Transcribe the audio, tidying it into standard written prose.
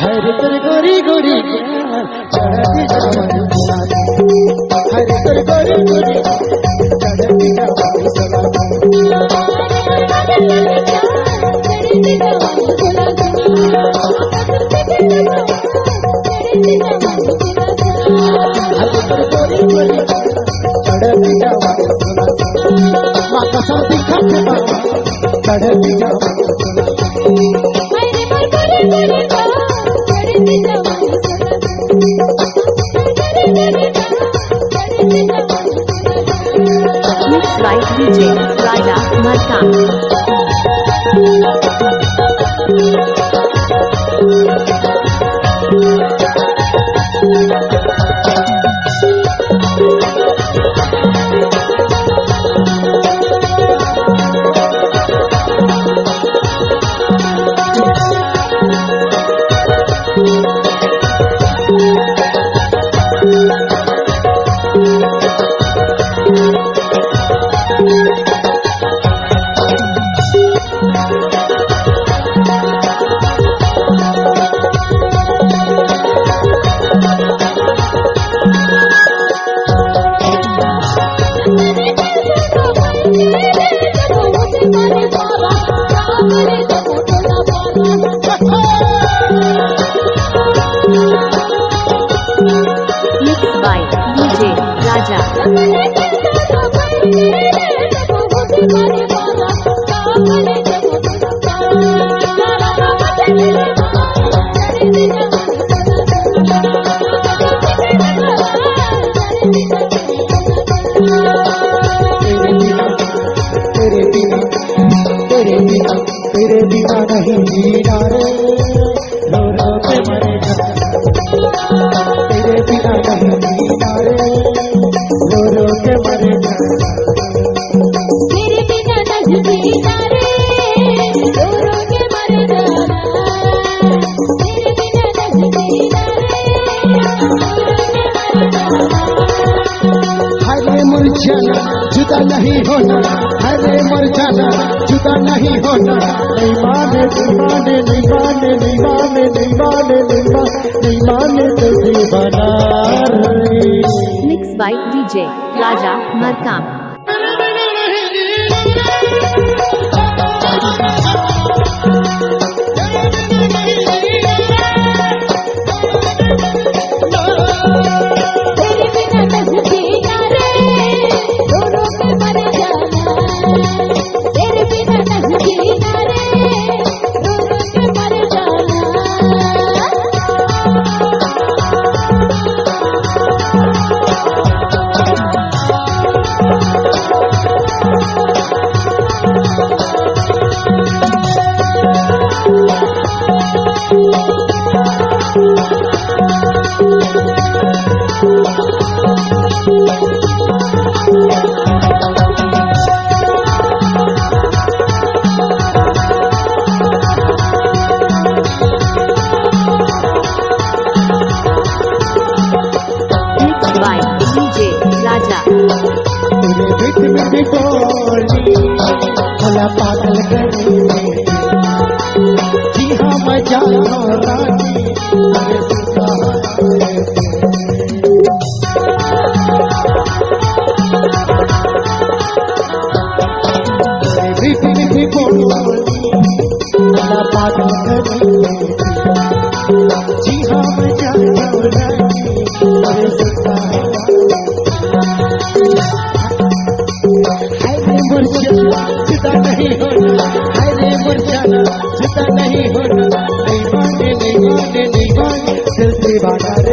हर तर गोरी गोरी चढ़ती जवानी हर तर गोरी गोरी चढ़ती जवानी माँ कसम दिखा चढ़ती जवानी Mixed by DJ Raja Markam. Mixed by DJ Raja. तेरे बिना नहीं जीना रे रो रो के मरेगा तेरे बिना नहीं जीना रे रो रो के मरेगा तेरे बिना नहीं जीना रे रो रो के मरेगा तेरे बिना नहीं जीना रे हरे मुरझाना जुदा नहीं होना हरे मुरझाना जुदा नहीं होना नहीं माने नहीं माने नहीं माने नहीं माने नहीं माने नहीं माने तो दीवाना रे। Mixed by DJ Raja Markam. तेरे बिना नहीं जीना रे रो रो के मर जाना तेरे बिना नहीं जीना रे रो रो के मर जाना Mixed by DJ Raja. तेरे बिट बिट बोली भला पागल करी जी हाँ मैं जानो रानी तेरे बिट बिट बोली भला पागल करी जी हाँ मैं जानो रानी तेरे जुदा नहीं होना हरे मुरझाना जुदा नहीं होना नहीं माने नहीं माने नहीं माने दिल दीवाना रे